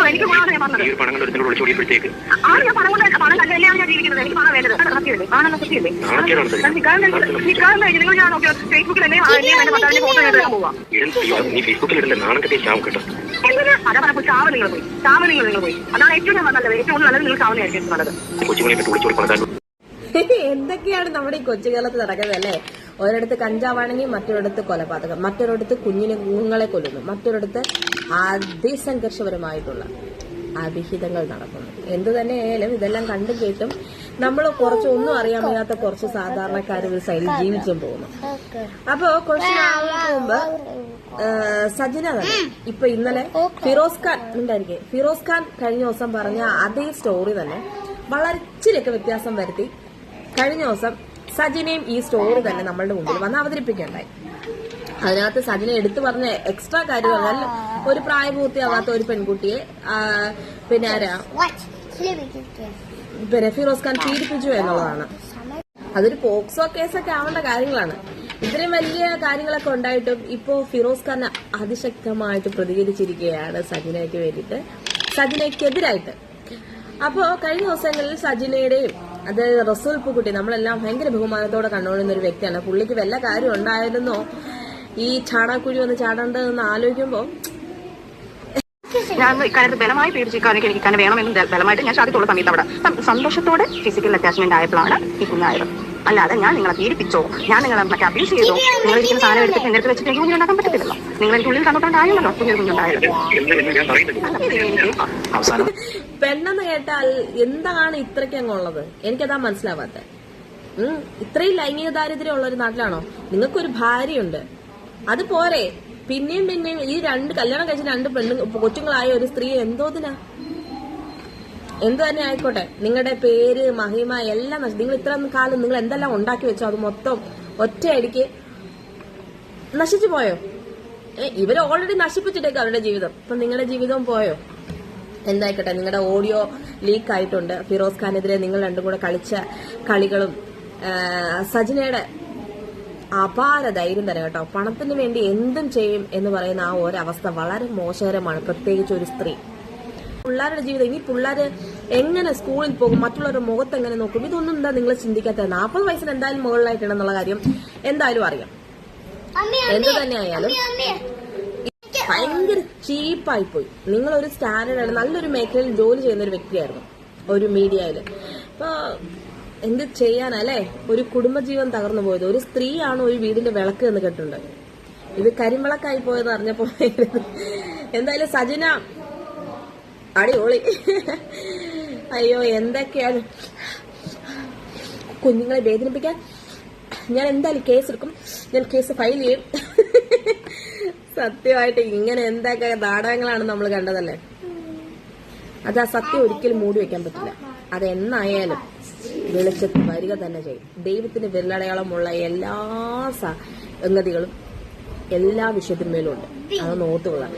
എനിക്ക് ഗുണമാണ് ഞാൻ പറഞ്ഞത്. പണം കൊണ്ട് വിളിച്ചോടിയപ്പോഴത്തേക്ക് ഞാൻ പണം കൊണ്ട് പണം കല്ലെല്ലാം ഞാൻ ജീവിക്കുന്നത്. എനിക്ക് പണം വേണ്ടത് സത്യമല്ലേ? ആണെന്ന് സത്യമല്ലേ? നിൽക്കാതെ നിങ്ങൾ ഞാൻ നോക്കിയോ ഫേസ്ബുക്കിൽ എന്നെ ഫോട്ടോ എടുക്കാൻ പോവാ. നീ ഫേസ്ബുക്കിൽ ഇടല്ലേ, നാണം കെട്ടിയ ചാവും കേട്ടോ. എന്തിനാ അതാ പറഞ്ഞപ്പോൾ ചാവ് നിങ്ങൾ പോയി അതാണ് ഏറ്റവും നല്ലത്. ഏറ്റവും നല്ലത് നിങ്ങൾ ചാവുന്നതായിരിക്കും നല്ലത്. കൊച്ചുമണിയെ വിളിച്ചോടി പണക്കാർ എന്തൊക്കെയാണ് നമ്മുടെ ഈ കൊച്ചുകാലത്ത് നടക്കുന്നത് അല്ലേ? ഒരിടത്ത് കഞ്ചാവാണെങ്കിൽ മറ്റൊരിടത്ത് കൊലപാതകം, മറ്റൊരിടത്ത് കുഞ്ഞുങ്ങളെ കൊല്ലുന്നു, മറ്റൊരിടത്ത് അതിസംഘർഷപരമായിട്ടുള്ള അഭിഹിതങ്ങൾ നടക്കുന്നു. എന്തു തന്നെയായാലും ഇതെല്ലാം കണ്ടും കേട്ടും നമ്മൾ കുറച്ചൊന്നും അറിയാൻ വയ്യാത്ത കുറച്ച് സാധാരണക്കാർ ഒരു സൈഡിൽ ജീവിച്ചും പോകുന്നു. അപ്പോ കുറച്ച് നാളുകൾക്ക് മുമ്പ് സജന തന്നെ ഇപ്പൊ ഇന്നലെ ഫിറോസ് ഖാൻ കഴിഞ്ഞ ദിവസം പറഞ്ഞ അതേ സ്റ്റോറി തന്നെ വളരെ ഇച്ചിരിയൊക്കെ വ്യത്യാസം വരുത്തി കഴിഞ്ഞ ദിവസം സജിനയും ഈ സ്റ്റോറി തന്നെ നമ്മളുടെ മുമ്പിൽ വന്ന് അവതരിപ്പിക്കുകയുണ്ടായി. അതിനകത്ത് സജിന എടുത്തു പറഞ്ഞ എക്സ്ട്രാ കാര്യം പറഞ്ഞാൽ ഒരു പ്രായപൂർത്തിയാവാത്ത ഒരു പെൺകുട്ടിയെ പിന്നെ ഫിറോസ് ഖാൻ പീഡിപ്പിച്ചു എന്നുള്ളതാണ്. അതൊരു പോക്സോ കേസൊക്കെ ആവേണ്ട കാര്യങ്ങളാണ്. ഇത്രയും വലിയ കാര്യങ്ങളൊക്കെ ഉണ്ടായിട്ടും ഇപ്പോ ഫിറോസ് ഖാൻ അതിശക്തമായിട്ട് പ്രതികരിച്ചിരിക്കുകയാണ് സജിനയ്ക്ക് വേണ്ടിയിട്ട്, സജിനയ്ക്കെതിരായിട്ട്. അപ്പോ കഴിഞ്ഞ ദിവസങ്ങളിൽ സജിനയുടെയും അതായത് റസൂൽ പൂക്കുട്ടി നമ്മളെല്ലാം ഭയങ്കര ബഹുമാനത്തോടെ കണ്ടുകൊണ്ടിരുന്ന ഒരു വ്യക്തിയാണ്. പുള്ളിക്ക് വല്ല കാര്യം ഉണ്ടായിരുന്നോ ഈ ചാണാക്കുഴി വന്ന് ചാടേണ്ടതെന്ന് ആലോചിക്കുമ്പോൾ ഞാൻ ഇക്കാര്യത്തിൽ ബലമായി പേടിച്ചിരിക്കാനൊക്കെ എനിക്ക് തന്നെ വേണമെന്ന് ബലമായിട്ട് ഞാൻ സാധ്യതയുള്ള സമയത്ത് അവിടെ സന്തോഷത്തോടെ ഫിസിക്കൽ അറ്റാച്ച്മെന്റ് ആയപ്പോഴാണ് ഈ കുഞ്ഞായത്. അല്ലാതെ ഞാൻ നിങ്ങളെ പീഡിപ്പിച്ചോ, ഞാൻ നിങ്ങളെ മറ്റേ അബ്യൂസ് ചെയ്തോ, നിങ്ങൾ ഇരിക്കുന്ന സാധനം എടുത്തിട്ട് എന്റെ അടുത്ത് വെച്ചിട്ട് എനിക്ക് കുഞ്ഞുണ്ടാക്കാൻ പറ്റത്തില്ലല്ലോ. നിങ്ങൾ എനിക്ക് ഉള്ളിൽ തന്നോണ്ടായല്ലോ കുഞ്ഞുണ്ടായത്. പെണ്ണെന്ന് കേട്ടാൽ എന്താണ് ഇത്രയ്ക്ക് അങ്ങുള്ളത്? എനിക്കതാ മനസ്സിലാവാത്ത. ഇത്രയും ലൈംഗിക ദാരിദ്ര്യം ഉള്ള ഒരു നാട്ടിലാണോ? നിങ്ങൾക്കൊരു ഭാര്യയുണ്ട്, അത് പോരെ? പിന്നെയും ഈ കല്യാണം കഴിച്ച രണ്ട് കൊച്ചുങ്ങളായ ഒരു സ്ത്രീ എന്തോതിനാ? എന്തു തന്നെ ആയിക്കോട്ടെ, നിങ്ങളുടെ പേര് മഹിമ എല്ലാം നിങ്ങൾ ഇത്ര കാലം നിങ്ങൾ എന്തെല്ലാം ഉണ്ടാക്കി വെച്ചോ അത് മൊത്തം ഒറ്റയടിക്ക് നശിച്ചു പോയോ? ഇവര് ഓൾറെഡി നശിപ്പിച്ചിട്ടേക്ക് അവരുടെ ജീവിതം. ഇപ്പൊ നിങ്ങളുടെ ജീവിതവും പോയോ? എന്തായിക്കോട്ടെ, നിങ്ങളുടെ ഓഡിയോ ലീക്ക് ആയിട്ടുണ്ട്. ഫിറോസ് ഖാനെതിരെ നിങ്ങൾ രണ്ടും കൂടെ കളിച്ച കളികളും സജിനയുടെ അപാര ധൈര്യം തരാം കേട്ടോ. പണത്തിന് വേണ്ടി എന്തും ചെയ്യും എന്ന് പറയുന്ന ആ ഒരവസ്ഥ വളരെ മോശകരമാണ്, പ്രത്യേകിച്ച് ഒരു സ്ത്രീ. പിള്ളേരുടെ ജീവിതം, ഇനി പിള്ളേര് എങ്ങനെ സ്കൂളിൽ പോകും, മറ്റുള്ളവരുടെ മുഖത്ത് എങ്ങനെ നോക്കും, ഇതൊന്നും എന്താ നിങ്ങൾ ചിന്തിക്കാത്ത? 40 വയസ്സിന് എന്തായാലും മുകളിലായിട്ടുണ്ടെന്നുള്ള കാര്യം എന്തായാലും അറിയാം. എന്തു തന്നെയായാലും ഭയങ്കര ചീപ്പായി പോയി. നിങ്ങളൊരു സ്റ്റാൻഡേർഡ് നല്ലൊരു മേഖലയിൽ ജോലി ചെയ്യുന്ന ഒരു വ്യക്തിയായിരുന്നു, ഒരു മീഡിയയില്. ഇപ്പൊ എന്ത് ചെയ്യാനല്ലേ? ഒരു കുടുംബജീവൻ തകർന്നു പോയത്. ഒരു സ്ത്രീയാണ് ഒരു വീടിന്റെ വിളക്ക് എന്ന് കേട്ടിട്ടുണ്ട്. ഇത് കരിമ്പിളക്കായി പോയെന്ന് അറിഞ്ഞപ്പോ എന്തായാലും സജിന അടിപൊളി. അയ്യോ, എന്തൊക്കെയാണ് കുഞ്ഞുങ്ങളെ വേദനിപ്പിക്കാൻ. ഞാൻ എന്തായാലും കേസ് എടുക്കും, ഞാൻ കേസ് ഫയൽ ചെയ്യും. സത്യമായിട്ട് ഇങ്ങനെ എന്തൊക്കെ നാടകങ്ങളാണ് നമ്മൾ കണ്ടതല്ലേ? അത് ആ സത്യം ഒരിക്കലും മൂടി വെക്കാൻ പറ്റില്ല. അതെന്നായാലും വെളിച്ചത്തിൽ വരിക തന്നെ ചെയ്യും. ദൈവത്തിന്റെ വിരലടയാളമുള്ള എല്ലാ സംഗതികളും എല്ലാ വിഷയത്തിന്മേലും ഉണ്ട്. അതൊന്ന് ഓർത്തുകൊള്ളാം.